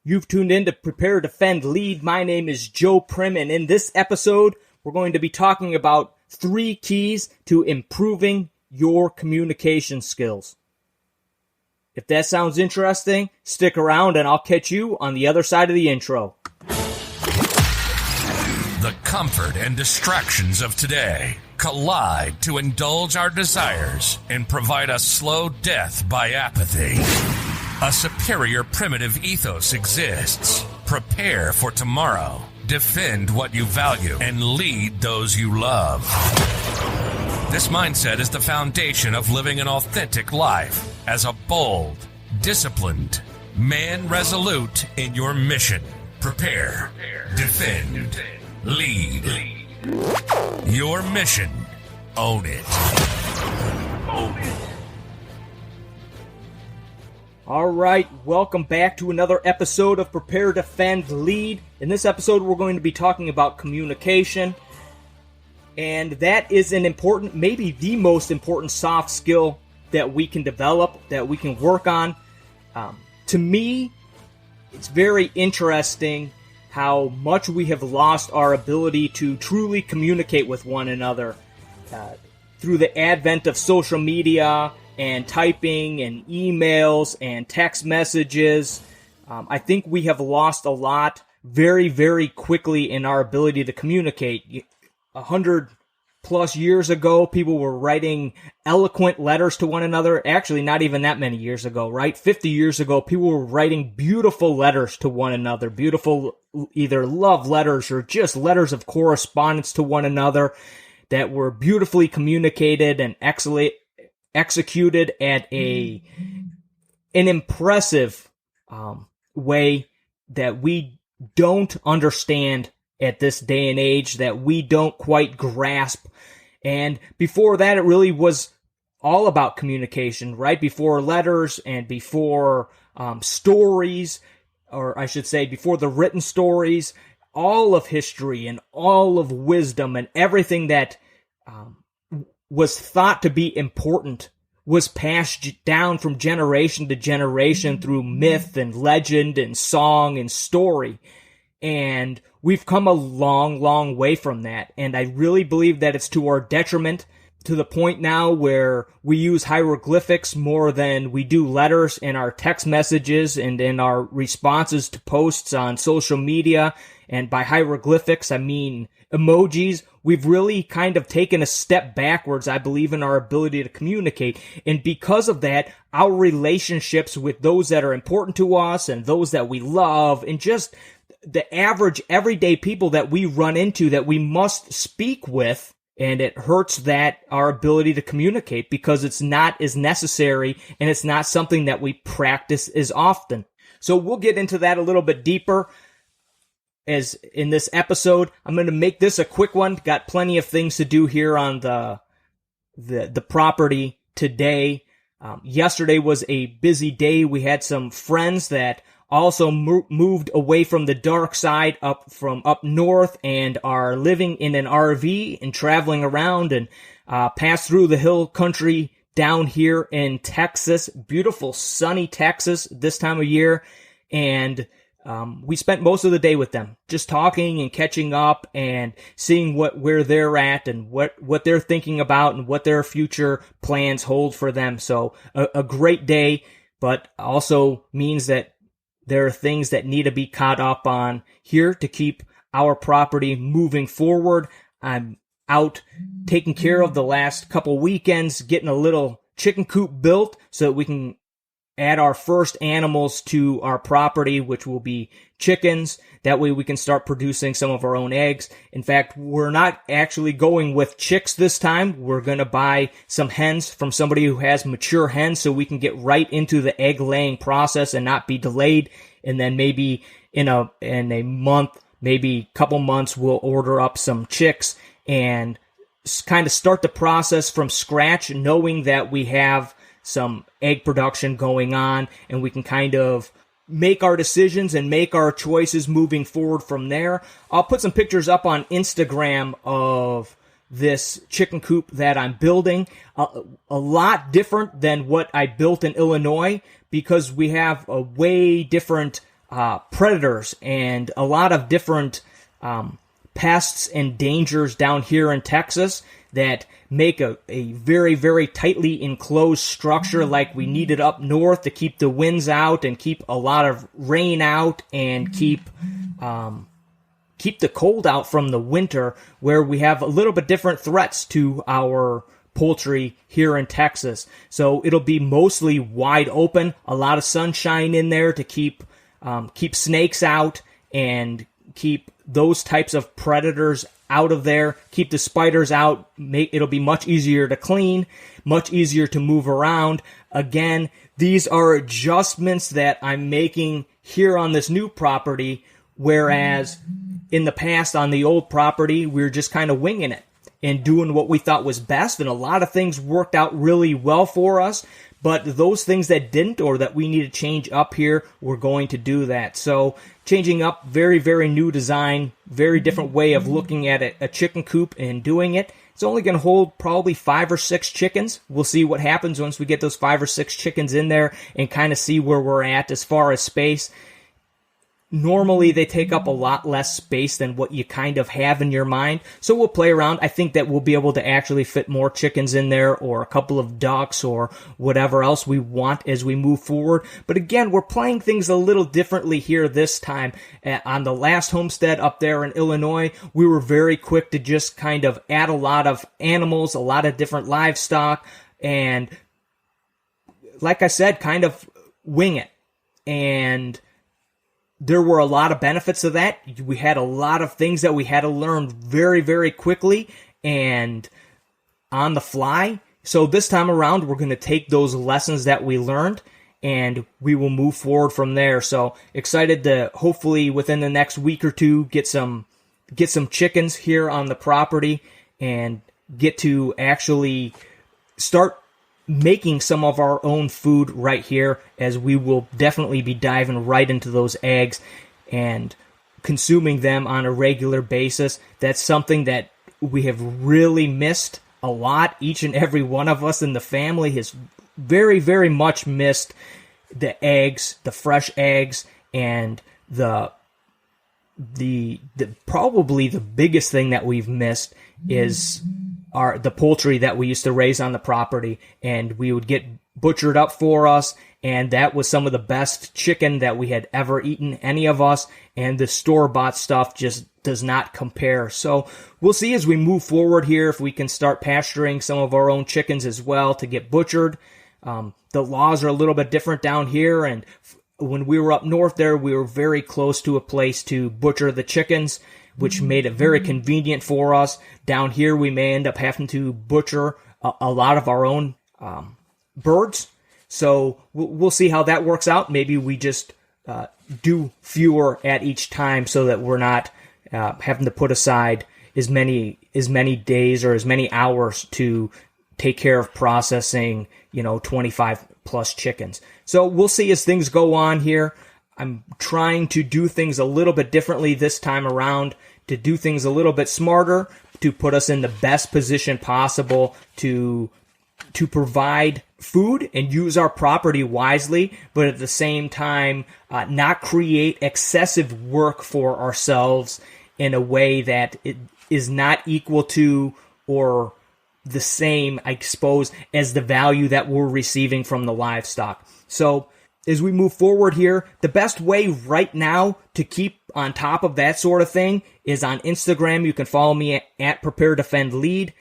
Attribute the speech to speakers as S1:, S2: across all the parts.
S1: You've tuned in to Prepare, Defend, Lead. My name is Joe Prim, and in this episode, we're going to be talking about 3 keys to improving your communication skills. If that sounds interesting, stick around and I'll catch you on the other side of the intro.
S2: The comfort and distractions of today collide to indulge our desires and provide a slow death by apathy. A superior primitive ethos exists. Prepare for tomorrow. Defend what you value and lead those you love. This mindset is the foundation of living an authentic life as a bold, disciplined man resolute in your mission. Prepare, defend, lead. Your mission. Own it.
S1: All right, welcome back to another episode of Prepare, Defend, Lead. In this episode, we're going to be talking about communication. And that is an important, maybe the most important soft skill that we can develop, that we can work on. To me, it's very interesting how much we have lost our ability to truly communicate with one another through the advent of social media and typing and emails and text messages. I think we have lost a lot very, very quickly in our ability to communicate. 100 plus years ago, people were writing eloquent letters to one another. Actually, not even that many years ago, right? 50 years ago, people were writing beautiful letters to one another, beautiful either love letters or just letters of correspondence to one another that were beautifully communicated and executed at an impressive way that we don't understand at this day and age, that we don't quite grasp. And before that, it really was all about communication, right? Before letters and before stories, or I should say before the written stories, all of history and all of wisdom and everything that was thought to be important was passed down from generation to generation through myth and legend and song and story. And we've come a long, long way from that. And I really believe that it's to our detriment, to the point now where we use hieroglyphics more than we do letters in our text messages and in our responses to posts on social media. And by hieroglyphics, I mean emojis. We've really kind of taken a step backwards, I believe, in our ability to communicate. And because of that, our relationships with those that are important to us and those that we love and just the average everyday people that we run into that we must speak with, and it hurts that our ability to communicate because it's not as necessary and it's not something that we practice as often. So we'll get into that a little bit deeper as in this episode. I'm going to make this a quick one. Got plenty of things to do here on the property today. Yesterday was a busy day. We had some friends that also moved away from the dark side up north and are living in an RV and traveling around and passed through the hill country down here in Texas, beautiful sunny Texas this time of year. And we spent most of the day with them, just talking and catching up and seeing where they're at and what they're thinking about and what their future plans hold for them. So a great day, but also means that there are things that need to be caught up on here to keep our property moving forward. I'm out taking care of the last couple weekends, getting a little chicken coop built so that we can add our first animals to our property, which will be chickens. That way we can start producing some of our own eggs. In fact, we're not actually going with chicks this time. We're going to buy some hens from somebody who has mature hens so we can get right into the egg laying process and not be delayed. And then maybe in a month, maybe couple months, we'll order up some chicks and kind of start the process from scratch, knowing that we have some egg production going on and we can kind of make our decisions and make our choices moving forward from there. I'll put some pictures up on Instagram of this chicken coop that I'm building. A lot different than what I built in Illinois because we have a way different predators and a lot of different pests and dangers down here in Texas that make a very, very tightly enclosed structure like we need it up north to keep the winds out and keep a lot of rain out and keep the cold out from the winter, where we have a little bit different threats to our poultry here in Texas. So it'll be mostly wide open, a lot of sunshine in there to keep snakes out and keep those types of predators out of there, keep the spiders out. It'll be much easier to clean, much easier to move around. Again, these are adjustments that I'm making here on this new property, whereas in the past on the old property, we were just kind of winging it and doing what we thought was best, and a lot of things worked out really well for us. But those things that didn't, or that we need to change up here, we're going to do that. So changing up, very, very new design, very different way of looking at a chicken coop and doing it. It's only going to hold probably 5 or 6 chickens. We'll see what happens once we get those 5 or 6 chickens in there and kind of see where we're at as far as space. Normally, they take up a lot less space than what you kind of have in your mind. So we'll play around. I think that we'll be able to actually fit more chickens in there, or a couple of ducks, or whatever else we want as we move forward. But again, we're playing things a little differently here this time. On the last homestead up there in Illinois, we were very quick to just kind of add a lot of animals, a lot of different livestock, and like I said, kind of wing it. And there were a lot of benefits to that. We had a lot of things that we had to learn very, very quickly and on the fly. So this time around, we're going to take those lessons that we learned and we will move forward from there. So excited to hopefully within the next week or two get some chickens here on the property and get to actually start making some of our own food right here, as we will definitely be diving right into those eggs and consuming them on a regular basis. That's something that we have really missed a lot. Each and every one of us in the family has very, very much missed the eggs, the fresh eggs, and the probably the biggest thing that we've missed is the poultry that we used to raise on the property, and we would get butchered up for us, and that was some of the best chicken that we had ever eaten, any of us, and the store-bought stuff just does not compare. So we'll see as we move forward here if we can start pasturing some of our own chickens as well to get butchered. The laws are a little bit different down here, and when we were up north there, we were very close to a place to butcher the chickens, which made it very convenient for us. Down here, we may end up having to butcher a lot of our own birds. So we'll see how that works out. Maybe we just do fewer at each time so that we're not having to put aside as many days or as many hours to take care of processing, 25 plus chickens. So we'll see as things go on here. I'm trying to do things a little bit differently this time around, to do things a little bit smarter, to put us in the best position possible to provide food and use our property wisely, but at the same time not create excessive work for ourselves in a way that it is not equal to or the same, I suppose, as the value that we're receiving from the livestock. So as we move forward here, the best way right now to keep on top of that sort of thing is on Instagram. You can follow me at Prepare.Defend.Lead.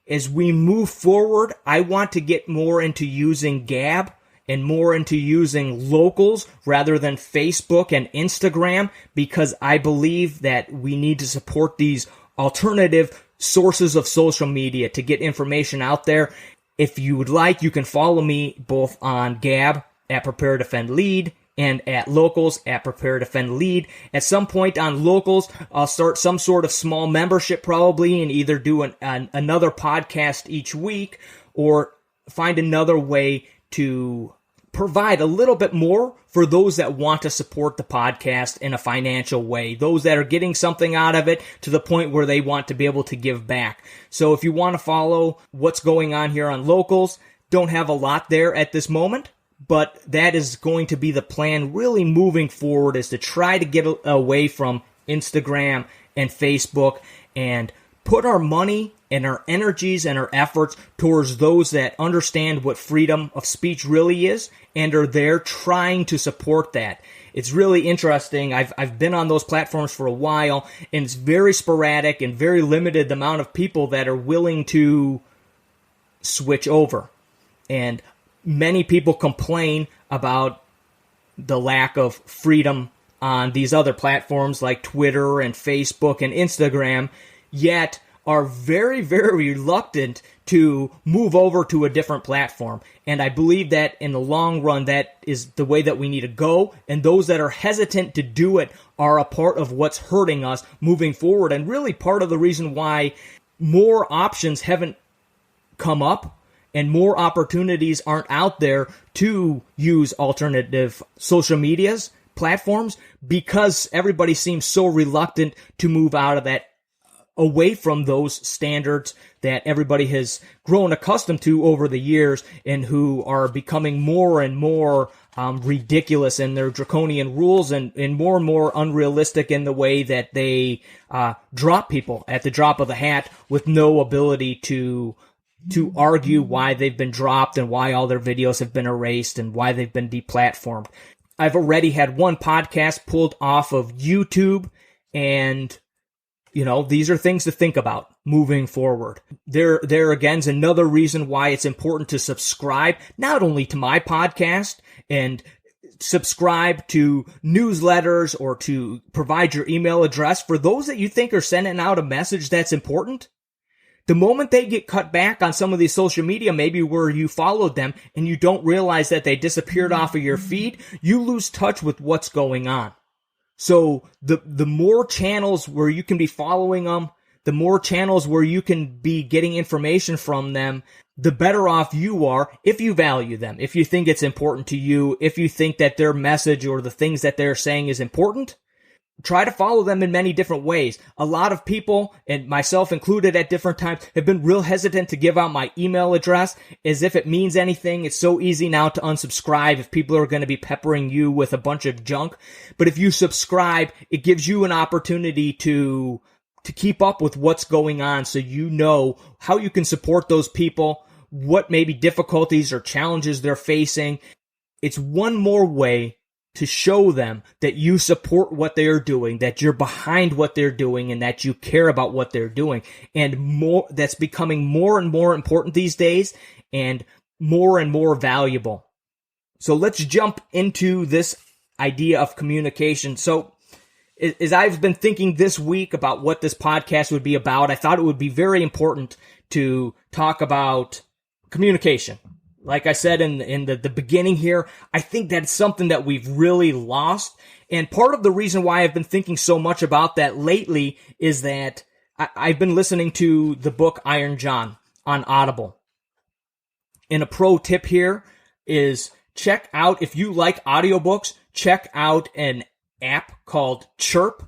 S1: As we move forward, I want to get more into using Gab and more into using locals rather than Facebook and Instagram, because I believe that we need to support these alternative sources of social media to get information out there. If you would like, you can follow me both on Gab at Prepare.Defend.Lead and at locals at Prepare.Defend.Lead. At some point on locals, I'll start some sort of small membership probably and either do another podcast each week or find another way to provide a little bit more for those that want to support the podcast in a financial way, those that are getting something out of it to the point where they want to be able to give back. So if you want to follow what's going on here on locals, don't have a lot there at this moment, but that is going to be the plan really moving forward, is to try to get away from Instagram and Facebook and put our money and our energies and our efforts towards those that understand what freedom of speech really is and are there trying to support that. It's really interesting. I've been on those platforms for a while, and it's very sporadic and very limited the amount of people that are willing to switch over. And many people complain about the lack of freedom on these other platforms like Twitter and Facebook and Instagram, yet are very, very reluctant to move over to a different platform. And I believe that in the long run, that is the way that we need to go. And those that are hesitant to do it are a part of what's hurting us moving forward, and really part of the reason why more options haven't come up and more opportunities aren't out there to use alternative social medias, platforms, because everybody seems so reluctant to move out of that, away from those standards that everybody has grown accustomed to over the years, and who are becoming more and more ridiculous in their draconian rules, and more unrealistic in the way that they drop people at the drop of the hat with no ability to argue why they've been dropped and why all their videos have been erased and why they've been deplatformed. I've already had one podcast pulled off of YouTube, and these are things to think about moving forward. There again is another reason why it's important to subscribe, not only to my podcast and subscribe to newsletters or to provide your email address for those that you think are sending out a message that's important. The moment they get cut back on some of these social media, maybe where you followed them and you don't realize that they disappeared off of your feed, you lose touch with what's going on. So the more channels where you can be following them, the more channels where you can be getting information from them, the better off you are if you value them, if you think it's important to you, if you think that their message or the things that they're saying is important. Try to follow them in many different ways. A lot of people, and myself included at different times, have been real hesitant to give out my email address as if it means anything. It's so easy now to unsubscribe if people are going to be peppering you with a bunch of junk. But if you subscribe, it gives you an opportunity to keep up with what's going on, so you know how you can support those people, what maybe difficulties or challenges they're facing. It's one more way to show them that you support what they are doing, that you're behind what they're doing, and that you care about what they're doing. And more, that's becoming more and more important these days, and more valuable. So let's jump into this idea of communication. So as I've been thinking this week about what this podcast would be about, I thought it would be very important to talk about communication. Like I said in the beginning here, I think that's something that we've really lost. And part of the reason why I've been thinking so much about that lately is that I've been listening to the book Iron John on Audible. And a pro tip here is check out, if you like audiobooks, check out an app called Chirp.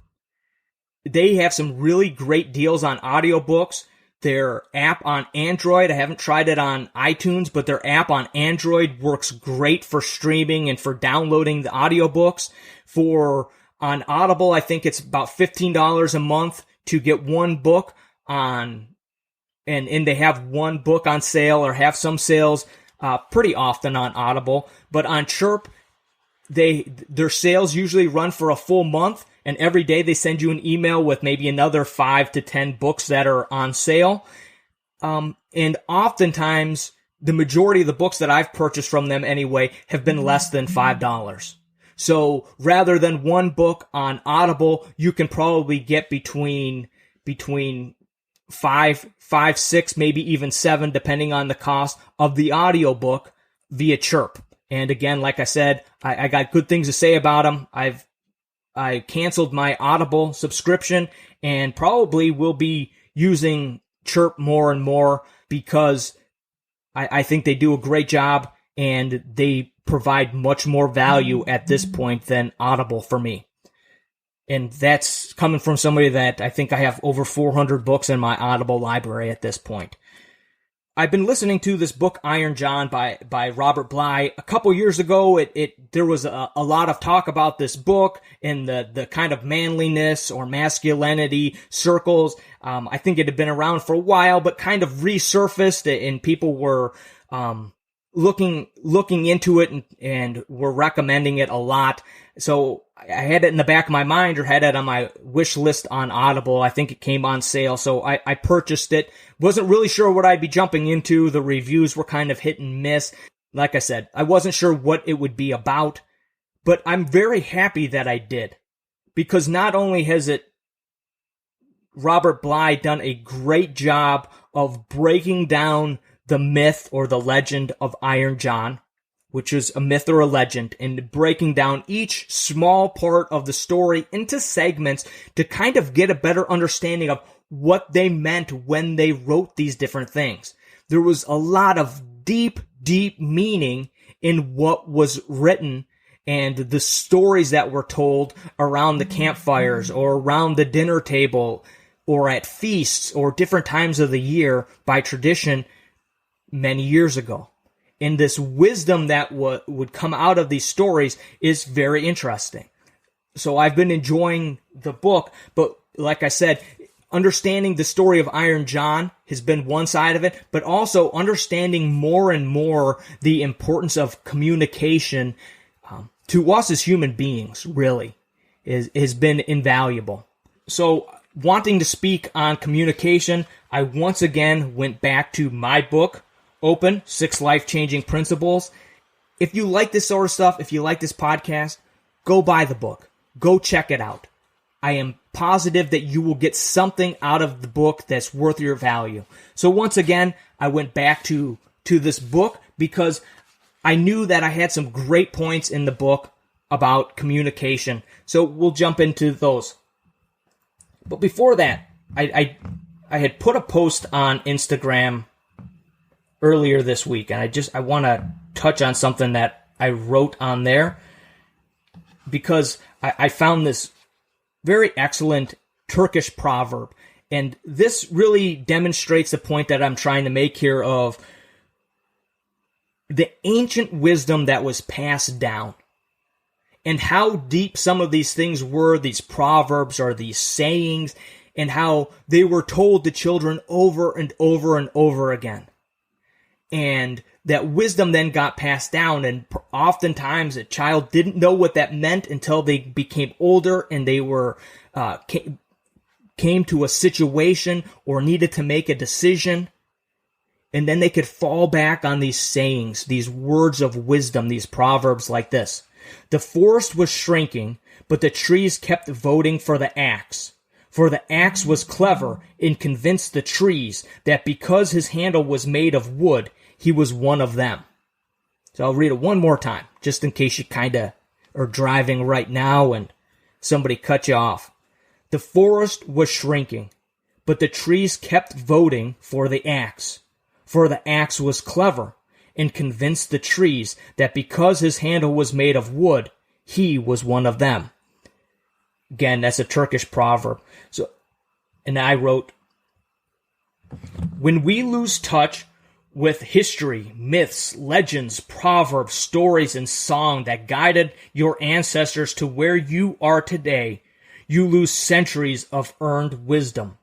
S1: They have some really great deals on audiobooks. Their app on Android, I haven't tried it on iTunes, but their app on Android works great for streaming and for downloading the audiobooks. On Audible, I think it's about $15 a month to get one book on, and they have one book on sale or have some sales pretty often on Audible. But on Chirp, their sales usually run for a full month, and every day they send you an email with maybe another 5 to 10 books that are on sale. And oftentimes, the majority of the books that I've purchased from them anyway have been less than $5. So rather than one book on Audible, you can probably get between 5, 6, maybe even 7, depending on the cost of the audiobook via Chirp. And again, like I said, I got good things to say about them. I canceled my Audible subscription and probably will be using Chirp more and more because I think they do a great job and they provide much more value at this point than Audible for me. And that's coming from somebody that I think I have over 400 books in my Audible library at this point. I've been listening to this book, Iron John, by Robert Bly. A couple years ago, there was a lot of talk about this book and the kind of manliness or masculinity circles. I think it had been around for a while, but kind of resurfaced, and people were looking into it and were recommending it a lot. So I had it in the back of my mind, or had it on my wish list on Audible. I think it came on sale, so I purchased it. Wasn't really sure what I'd be jumping into. The reviews were kind of hit and miss. Like I said, I wasn't sure what it would be about, but I'm very happy that I did, because not only has Robert Bly done a great job of breaking down the myth or the legend of Iron John, which is a myth or a legend, and breaking down each small part of the story into segments to kind of get a better understanding of what they meant when they wrote these different things. There was a lot of deep, deep meaning in what was written and the stories that were told around the campfires or around the dinner table or at feasts or different times of the year by tradition many years ago. And this wisdom that would come out of these stories is very interesting. So I've been enjoying the book, but like I said, understanding the story of Iron John has been one side of it, but also understanding more and more the importance of communication to us as human beings, really, has been invaluable. So wanting to speak on communication, I once again went back to my book, Open, 6 Life-Changing Principles. If you like this sort of stuff, if you like this podcast, go buy the book. Go check it out. I am positive that you will get something out of the book that's worth your value. So once again, I went back to this book because I knew that I had some great points in the book about communication. So we'll jump into those. But before that, I had put a post on Instagram earlier this week, and I want to touch on something that I wrote on there, because I found this very excellent Turkish proverb, and this really demonstrates the point that I'm trying to make here of the ancient wisdom that was passed down, and how deep some of these things were, these proverbs or these sayings, and how they were told to children over and over and over again. And that wisdom then got passed down, and oftentimes a child didn't know what that meant until they became older and they were came to a situation or needed to make a decision. And then they could fall back on these sayings, these words of wisdom, these proverbs like this. The forest was shrinking, but the trees kept voting for the axe. For the axe was clever and convinced the trees that because his handle was made of wood, he was one of them. So I'll read it one more time, just in case you kind of are driving right now and somebody cut you off. The forest was shrinking, but the trees kept voting for the axe. For the axe was clever and convinced the trees that because his handle was made of wood, he was one of them. Again, that's a Turkish proverb. And I wrote, when we lose touch with history, myths, legends, proverbs, stories, and song that guided your ancestors to where you are today, you lose centuries of earned wisdom.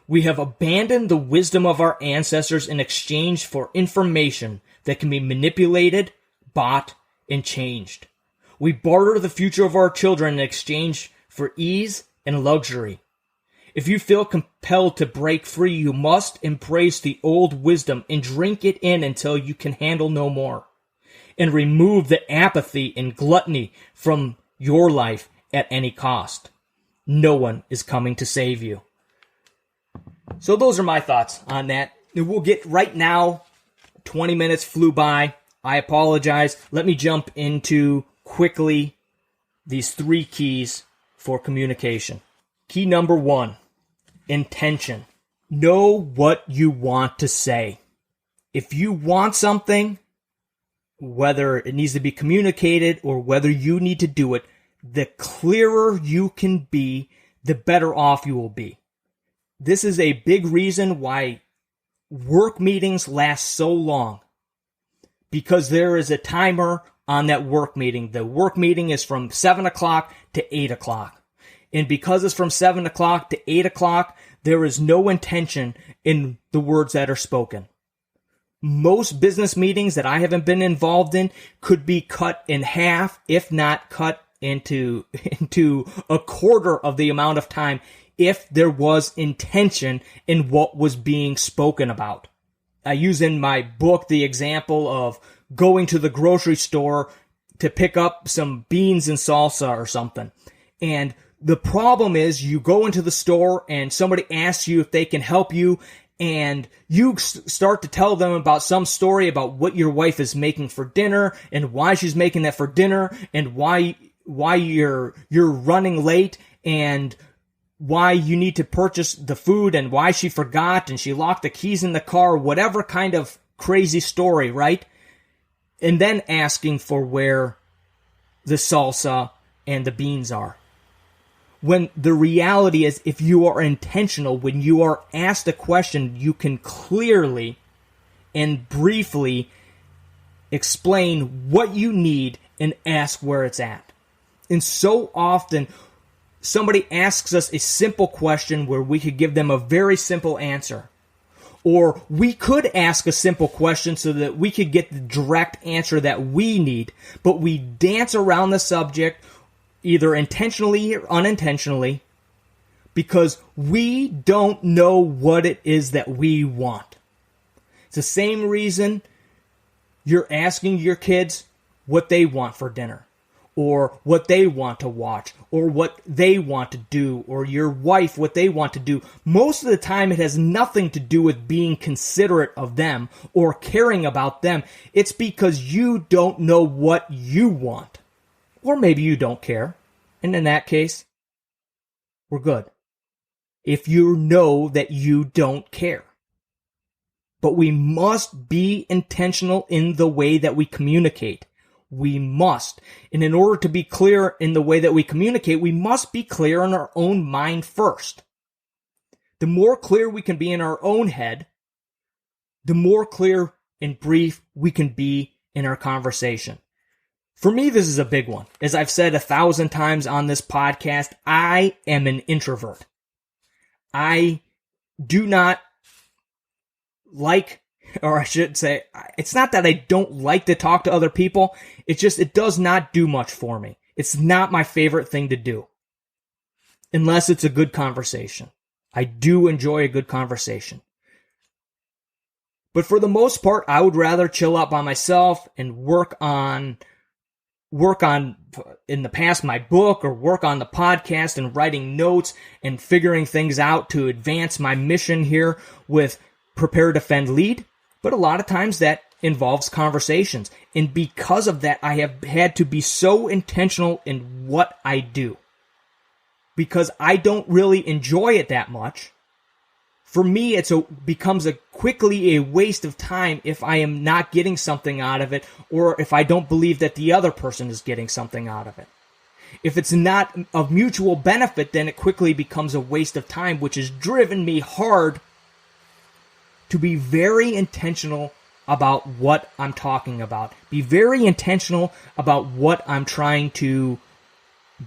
S1: We have abandoned the wisdom of our ancestors in exchange for information that can be manipulated, bought, and changed. We barter the future of our children in exchange for ease and luxury. If you feel compelled to break free, you must embrace the old wisdom and drink it in until you can handle no more. And remove the apathy and gluttony from your life at any cost. No one is coming to save you. So those are my thoughts on that. We'll get right now, 20 minutes flew by. I apologize. Let me jump into quickly these 3 keys for communication. Key number 1. Intention. Know what you want to say. If you want something, whether it needs to be communicated or whether you need to do it, the clearer you can be, the better off you will be. This is a big reason why work meetings last so long because there is a timer on that work meeting. The work meeting is from 7 o'clock to 8 o'clock. And because it's from 7 o'clock to 8 o'clock, there is no intention in the words that are spoken. Most business meetings that I haven't been involved in could be cut in half, if not cut into a quarter of the amount of time if there was intention in what was being spoken about. I use in my book the example of going to the grocery store to pick up some beans and salsa or something. And the problem is you go into the store and somebody asks you if they can help you, and you start to tell them about some story about what your wife is making for dinner and why she's making that for dinner and why you're running late and why you need to purchase the food and why she forgot and she locked the keys in the car, whatever kind of crazy story, right? And then asking for where the salsa and the beans are. When the reality is, if you are intentional, when you are asked a question, you can clearly and briefly explain what you need and ask where it's at. And so often, somebody asks us a simple question where we could give them a very simple answer. Or we could ask a simple question so that we could get the direct answer that we need, but we dance around the subject either intentionally or unintentionally because we don't know what it is that we want. It's the same reason you're asking your kids what they want for dinner, or what they want to watch, or what they want to do, or your wife what they want to do. Most of the time it has nothing to do with being considerate of them or caring about them. It's because you don't know what you want. Or maybe you don't care. And in that case, we're good. If you know that you don't care. But we must be intentional in the way that we communicate. We must. And in order to be clear in the way that we communicate, we must be clear in our own mind first. The more clear we can be in our own head, the more clear and brief we can be in our conversation. For me, this is a big one. As I've said 1,000 times on this podcast, I am an introvert. I do not like, or I should say, it's not that I don't like to talk to other people. It's just, it does not do much for me. It's not my favorite thing to do. Unless it's a good conversation. I do enjoy a good conversation. But for the most part, I would rather chill out by myself and work on, in the past, my book, or work on the podcast and writing notes and figuring things out to advance my mission here with Prepare.Defend.Lead. But a lot of times that involves conversations. And because of that, I have had to be so intentional in what I do. Because I don't really enjoy it that much. For me, becomes quickly a waste of time if I am not getting something out of it, or if I don't believe that the other person is getting something out of it. If it's not of mutual benefit, then it quickly becomes a waste of time, which has driven me hard to be very intentional about what I'm talking about. Be very intentional about what I'm trying to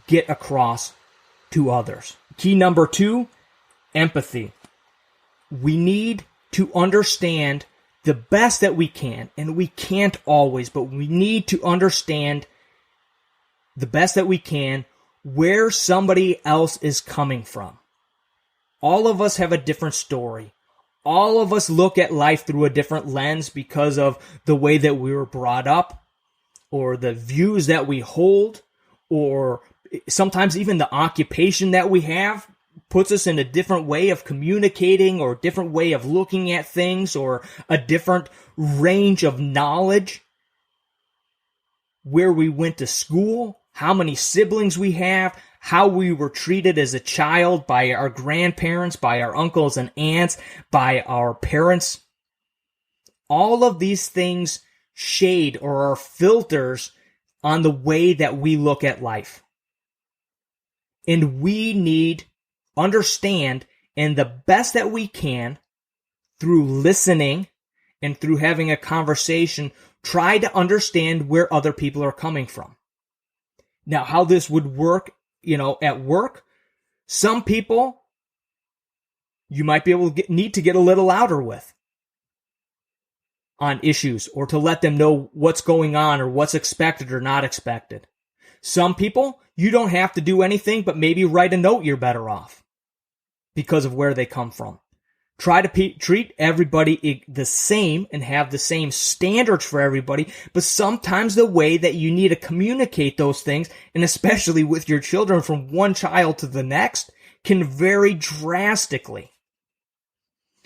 S1: get across to others. Key number 2, empathy. We need to understand the best that we can, and we can't always, but we need to understand the best that we can where somebody else is coming from. All of us have a different story. All of us look at life through a different lens because of the way that we were brought up, or the views that we hold, or sometimes even the occupation that we have puts us in a different way of communicating, or a different way of looking at things, or a different range of knowledge. Where we went to school, how many siblings we have, how we were treated as a child by our grandparents, by our uncles and aunts, by our parents. All of these things shade or are filters on the way that we look at life. And we need understand, and the best that we can, through listening and through having a conversation, try to understand where other people are coming from. Now, how this would work, at work, some people you might be able to need to get a little louder with on issues, or to let them know what's going on or what's expected or not expected. Some people, you don't have to do anything, but maybe write a note, you're better off because of where they come from. Try to treat everybody the same and have the same standards for everybody, but sometimes the way that you need to communicate those things, and especially with your children from one child to the next, can vary drastically.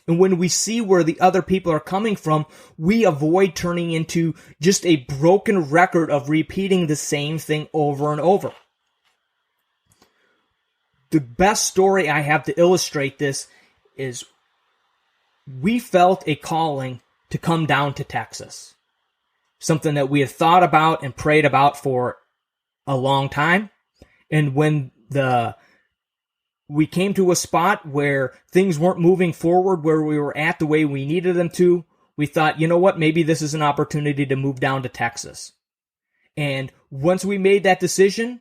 S1: And when we see where the other people are coming from, we avoid turning into just a broken record of repeating the same thing over and over. The best story I have to illustrate this is we felt a calling to come down to Texas. Something that we had thought about and prayed about for a long time. And when we came to a spot where things weren't moving forward, where we were at the way we needed them to, we thought, you know what, maybe this is an opportunity to move down to Texas. And once we made that decision,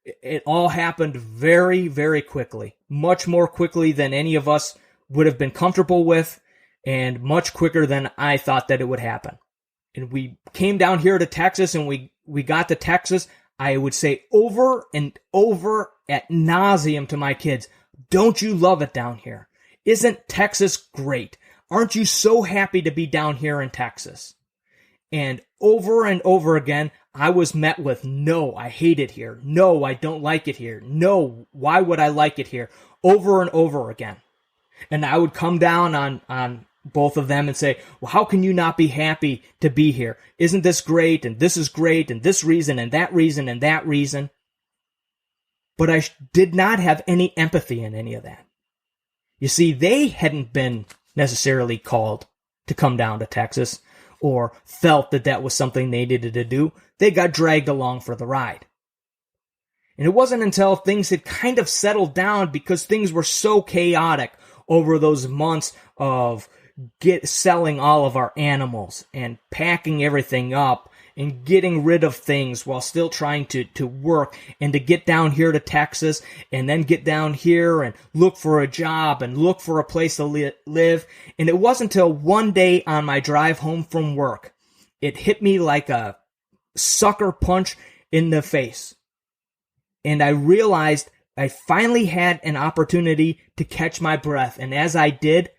S1: it all happened very, very quickly. Much more quickly than any of us would have been comfortable with, and much quicker than I thought that it would happen. And we came down here to Texas, and we got to Texas. I would say over and over ad nauseum to my kids, don't you love it down here? Isn't Texas great? Aren't you so happy to be down here in Texas? And over again, I was met with, no, I hate it here. No, I don't like it here. No, why would I like it here? Over and over again. And I would come down on both of them and say, well, how can you not be happy to be here? Isn't this great? And this is great. And this reason and that reason and that reason. But I did not have any empathy in any of that. You see, they hadn't been necessarily called to come down to Texas or felt that that was something they needed to do. They got dragged along for the ride. And it wasn't until things had kind of settled down, because things were so chaotic over those months of selling all of our animals and packing everything up and getting rid of things while still trying to work, and to get down here to Texas and then get down here and look for a job and look for a place to live. And it wasn't until one day on my drive home from work, it hit me like a sucker punch in the face. And I realized I finally had an opportunity to catch my breath. And as I did,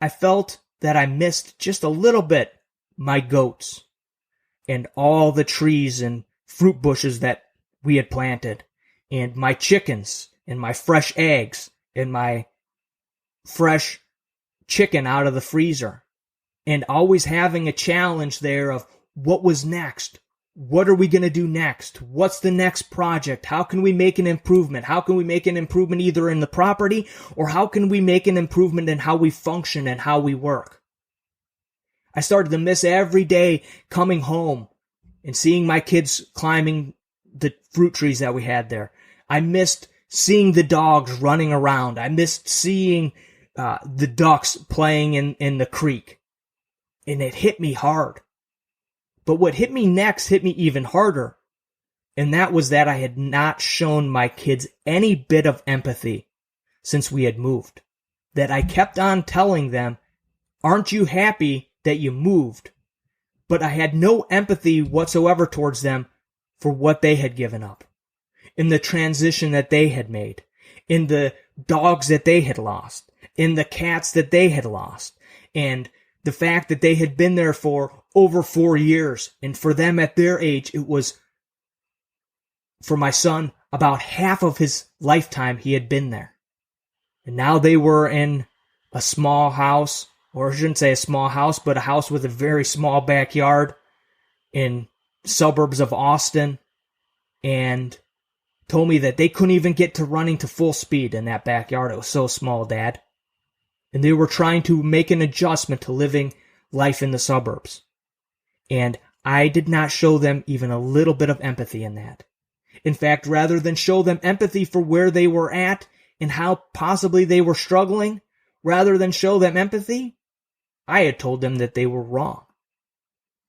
S1: I felt that I missed just a little bit my goats and all the trees and fruit bushes that we had planted, and my chickens and my fresh eggs and my fresh chicken out of the freezer, and always having a challenge there of what was next. What are we going to do next? What's the next project? How can we make an improvement? How can we make an improvement either in the property, or how can we make an improvement in how we function and how we work? I started to miss every day coming home and seeing my kids climbing the fruit trees that we had there. I missed seeing the dogs running around. I missed seeing the ducks playing in the creek. And it hit me hard. But what hit me next hit me even harder. And that was that I had not shown my kids any bit of empathy since we had moved. That I kept on telling them, aren't you happy that you moved? But I had no empathy whatsoever towards them for what they had given up, in the transition that they had made, in the dogs that they had lost, in the cats that they had lost, and the fact that they had been there for over 4 years. And for them at their age, it was, for my son, about half of his lifetime he had been there. And now they were in a small house, or I shouldn't say a small house, but a house with a very small backyard in suburbs of Austin, and told me that they couldn't even get to running to full speed in that backyard. It was so small, Dad. And they were trying to make an adjustment to living life in the suburbs. And I did not show them even a little bit of empathy in that. In fact, rather than show them empathy for where they were at and how possibly they were struggling, rather than show them empathy, I had told them that they were wrong,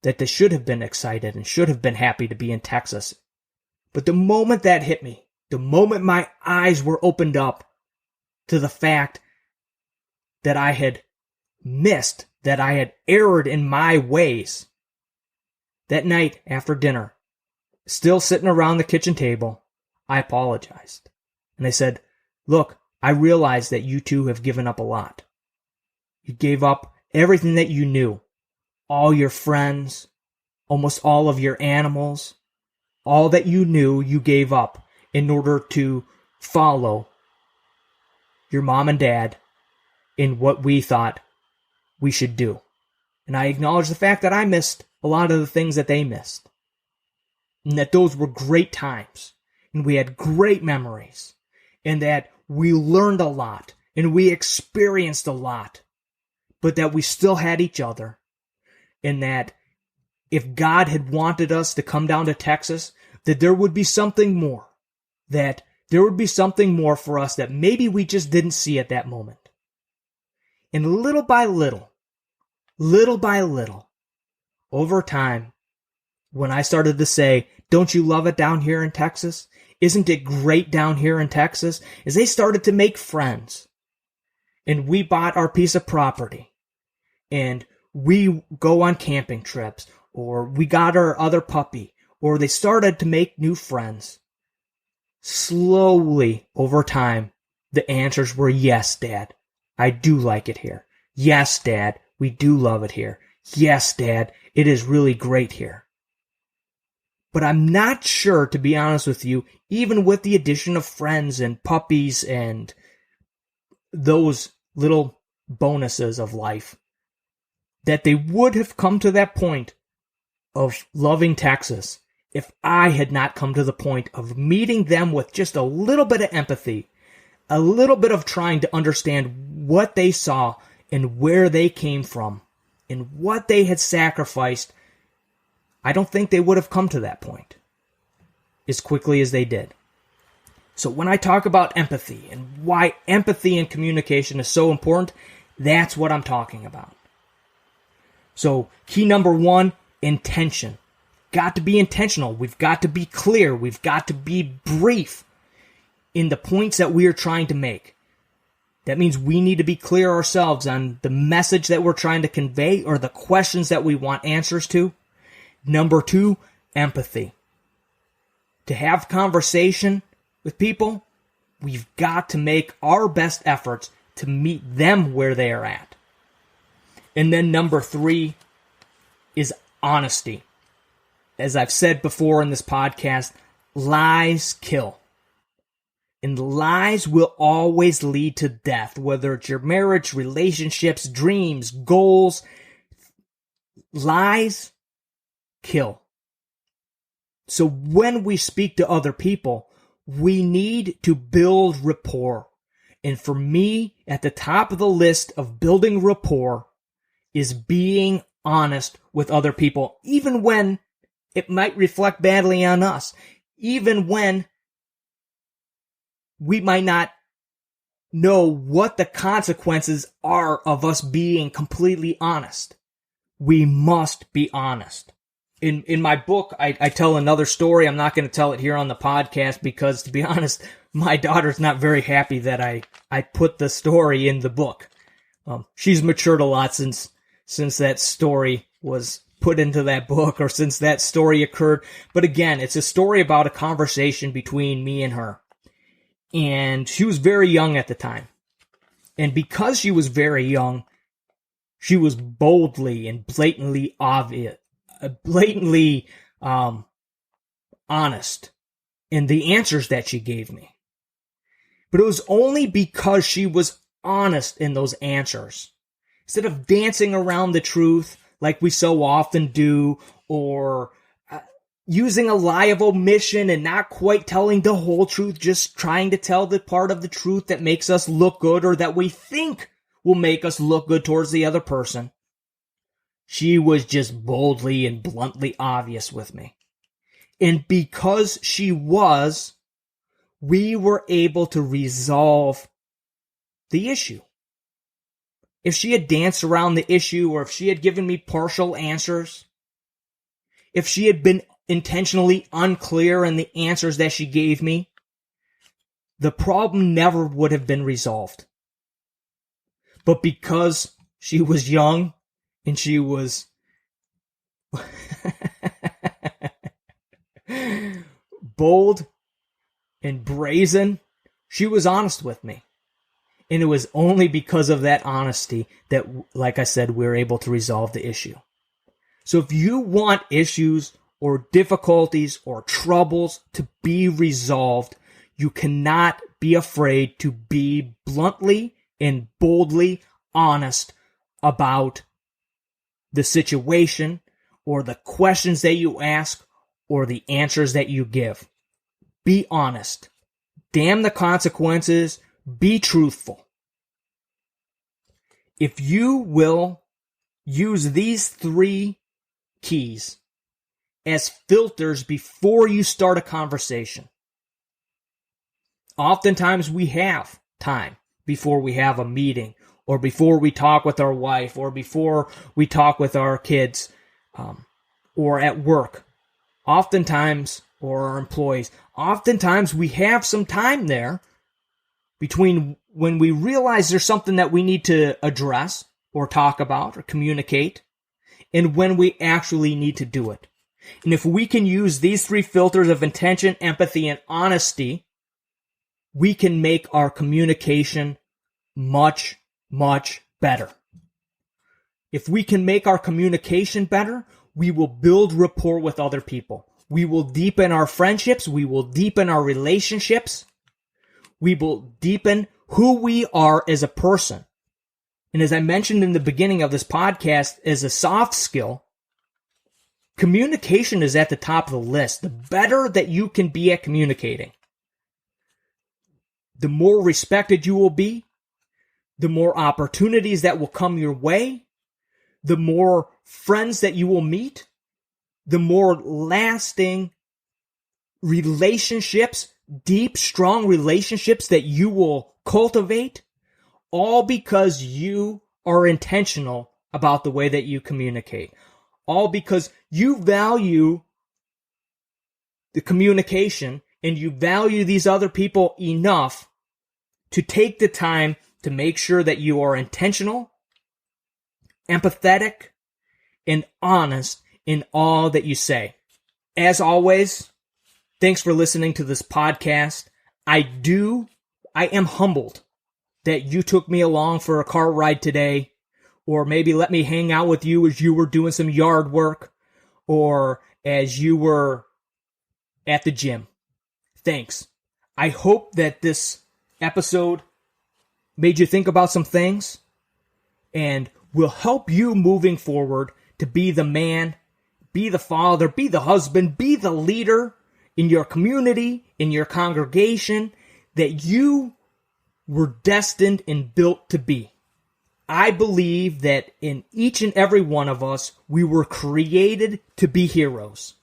S1: that they should have been excited and should have been happy to be in Texas. But the moment that hit me, the moment my eyes were opened up to the fact that I had missed, that I had erred in my ways, that night after dinner, still sitting around the kitchen table, I apologized. And I said, look, I realize that you two have given up a lot. You gave up everything that you knew, all your friends, almost all of your animals, all that you knew you gave up in order to follow your mom and dad in what we thought we should do. And I acknowledge the fact that I missed a lot of the things that they missed. And that those were great times. And we had great memories. And that we learned a lot. And we experienced a lot. But that we still had each other. And that if God had wanted us to come down to Texas, that there would be something more. That there would be something more for us that maybe we just didn't see at that moment. And little by little, over time, when I started to say, don't you love it down here in Texas? Isn't it great down here in Texas? As they started to make friends. And we bought our piece of property. And we go on camping trips. Or we got our other puppy. Or they started to make new friends. Slowly, over time, the answers were, yes, Dad, I do like it here. Yes, Dad, we do love it here. Yes, Dad, it is really great here. But I'm not sure, to be honest with you, even with the addition of friends and puppies and those little bonuses of life, that they would have come to that point of loving Texas if I had not come to the point of meeting them with just a little bit of empathy, a little bit of trying to understand what they saw and where they came from and what they had sacrificed. I don't think they would have come to that point as quickly as they did. So when I talk about empathy and why empathy and communication is so important, that's what I'm talking about. So key number 1, intention. Got to be intentional. We've got to be clear. We've got to be brief in the points that we are trying to make. That means we need to be clear ourselves on the message that we're trying to convey or the questions that we want answers to. Number 2, empathy. To have conversation with people, we've got to make our best efforts to meet them where they are at. And then number 3 is honesty. As I've said before in this podcast, lies kill. And lies will always lead to death, whether it's your marriage, relationships, dreams, goals. Lies kill. So when we speak to other people, we need to build rapport. And for me, at the top of the list of building rapport is being honest with other people, even when it might reflect badly on us, even when we might not know what the consequences are of us being completely honest. We must be honest. In my book, I tell another story. I'm not going to tell it here on the podcast because, to be honest, my daughter's not very happy that I put the story in the book. She's matured a lot since that story was put into that book or since that story occurred. But again, it's a story about a conversation between me and her. And she was very young at the time. And because she was very young, she was boldly and blatantly honest in the answers that she gave me. But it was only because she was honest in those answers. Instead of dancing around the truth like we so often do, or using a lie of omission and not quite telling the whole truth, just trying to tell the part of the truth that makes us look good or that we think will make us look good towards the other person. She was just boldly and bluntly obvious with me. And because she was, we were able to resolve the issue. if she had danced around the issue, or if she had given me partial answers, if she had been intentionally unclear in the answers that she gave me, the problem never would have been resolved. But because she was young and she was bold and brazen, she was honest with me. And it was only because of that honesty that, like I said, we were able to resolve the issue. So if you want issues or difficulties or troubles to be resolved, you cannot be afraid to be bluntly and boldly honest about the situation or the questions that you ask or the answers that you give. Be honest. Damn the consequences. Be truthful. If you will use these 3 keys as filters before you start a conversation, oftentimes we have time before we have a meeting, or before we talk with our wife, or before we talk with our kids, or at work. Oftentimes, or our employees, oftentimes we have some time there between when we realize there's something that we need to address or talk about or communicate, and when we actually need to do it. And if we can use these 3 filters of intention, empathy, and honesty, we can make our communication much, much better. If we can make our communication better, we will build rapport with other people. We will deepen our friendships. We will deepen our relationships. We will deepen who we are as a person. And as I mentioned in the beginning of this podcast, as a soft skill, communication is at the top of the list. The better that you can be at communicating, the more respected you will be, the more opportunities that will come your way, the more friends that you will meet, the more lasting relationships, deep, strong relationships that you will cultivate, all because you are intentional about the way that you communicate. All because you value the communication and you value these other people enough to take the time to make sure that you are intentional, empathetic, and honest in all that you say. As always, thanks for listening to this podcast. I am humbled that you took me along for a car ride today, or maybe let me hang out with you as you were doing some yard work, or as you were at the gym. Thanks. I hope that this episode made you think about some things and will help you moving forward to be the man, be the father, be the husband, be the leader in your community, in your congregation that you were destined and built to be. I believe that in each and every one of us, we were created to be heroes.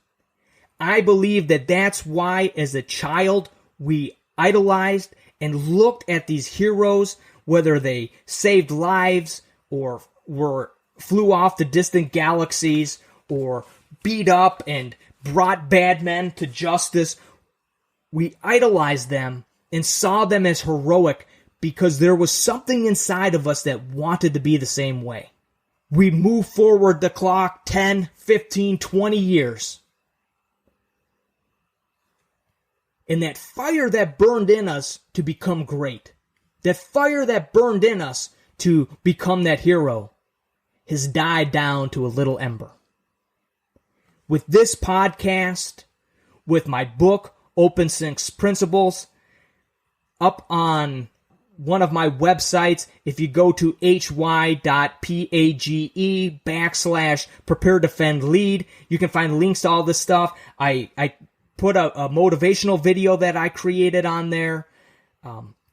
S1: I believe that that's why, as a child, we idolized and looked at these heroes, whether they saved lives or flew off to distant galaxies or beat up and brought bad men to justice. We idolized them and saw them as heroic because there was something inside of us that wanted to be the same way. We move forward the clock 10, 15, 20 years. And that fire that burned in us to become great, that fire that burned in us to become that hero, has died down to a little ember. With this podcast, with my book, Open 6 Principles, up on one of my websites, if you go to hy.page/Prepare.Defend.Lead, you can find links to all this stuff. I put a motivational video that I created on there.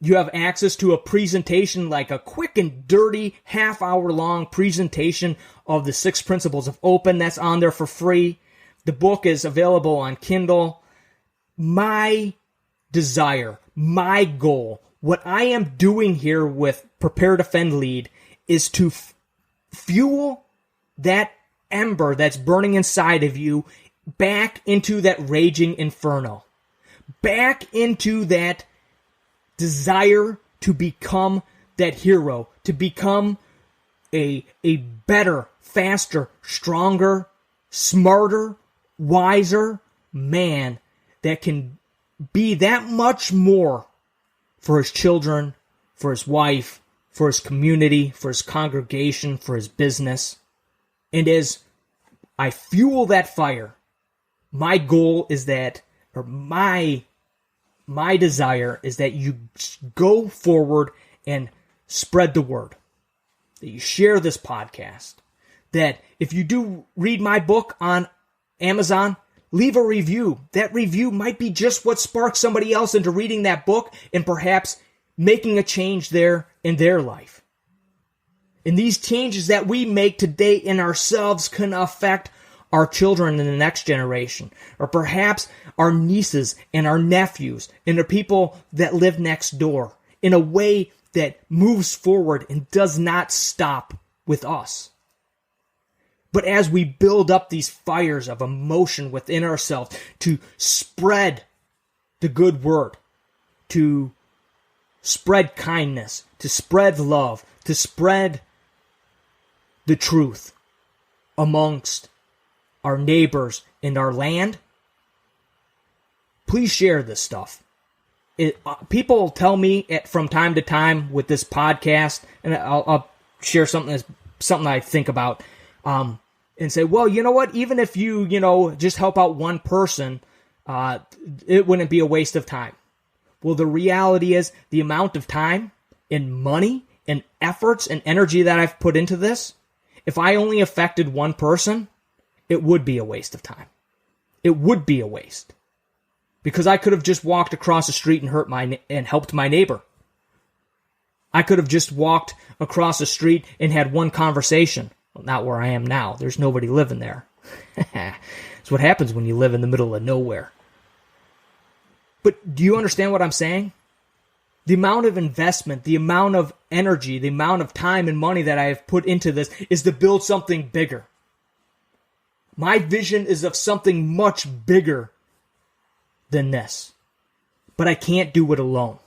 S1: You have access to a presentation, like a quick and dirty half-hour-long presentation of the 6 principles of open. That's on there for free. The book is available on Kindle. My desire, my goal, what I am doing here with Prepare, Defend, Lead is to fuel that ember that's burning inside of you back into that raging inferno, back into that desire to become that hero, to become a better, faster, stronger, smarter, wiser man that can be that much more for his children, for his wife, for his community, for his congregation, for his business. And as I fuel that fire, my goal is that, or my desire is that you go forward and spread the word, that you share this podcast, that if you do read my book on Amazon, leave a review. That review might be just what sparks somebody else into reading that book and perhaps making a change there in their life. And these changes that we make today in ourselves can affect our children in the next generation, or perhaps our nieces and our nephews and the people that live next door in a way that moves forward and does not stop with us. But as we build up these fires of emotion within ourselves to spread the good word, to spread kindness, to spread love, to spread the truth amongst our neighbors and our land, please share this stuff. People tell me from time to time with this podcast, and I'll share something I think about, and say, well, you know what? Even if you just help out one person, it wouldn't be a waste of time. Well, the reality is the amount of time and money and efforts and energy that I've put into this, if I only affected one person, it would be a waste of time. It would be a waste. Because I could have just walked across the street and helped my neighbor. I could have just walked across the street and had one conversation. Well, not where I am now. There's nobody living there. That's what happens when you live in the middle of nowhere. But do you understand what I'm saying? The amount of investment, the amount of energy, the amount of time and money that I have put into this is to build something bigger. My vision is of something much bigger than this. But I can't do it alone.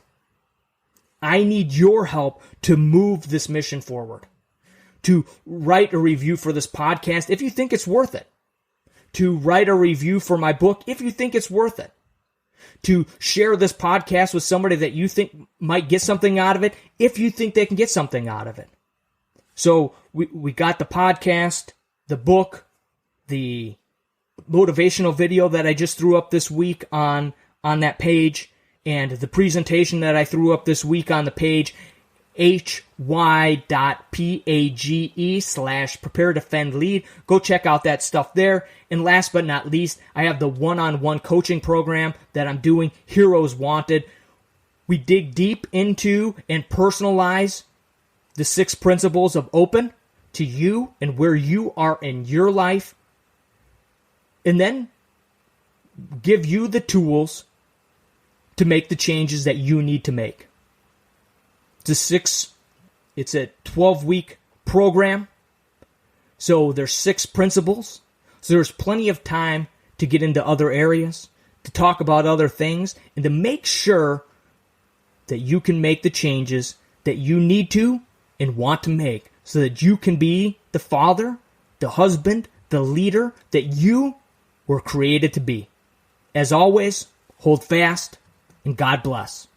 S1: I need your help to move this mission forward. To write a review for this podcast if you think it's worth it. To write a review for my book if you think it's worth it. To share this podcast with somebody that you think might get something out of it if you think they can get something out of it. So we got the podcast, the book, the motivational video that I just threw up this week on that page, and the presentation that I threw up this week on the page, hy.page/Prepare.Defend.Lead. Go check out that stuff there. And last but not least, I have the one-on-one coaching program that I'm doing, Heroes Wanted. We dig deep into and personalize the 6 principles of open to you and where you are in your life, and then give you the tools to make the changes that you need to make. It's a 12-week program, so there's 6 principles. So there's plenty of time to get into other areas, to talk about other things, and to make sure that you can make the changes that you need to and want to make so that you can be the father, the husband, the leader that you were created to be. As always, hold fast and God bless.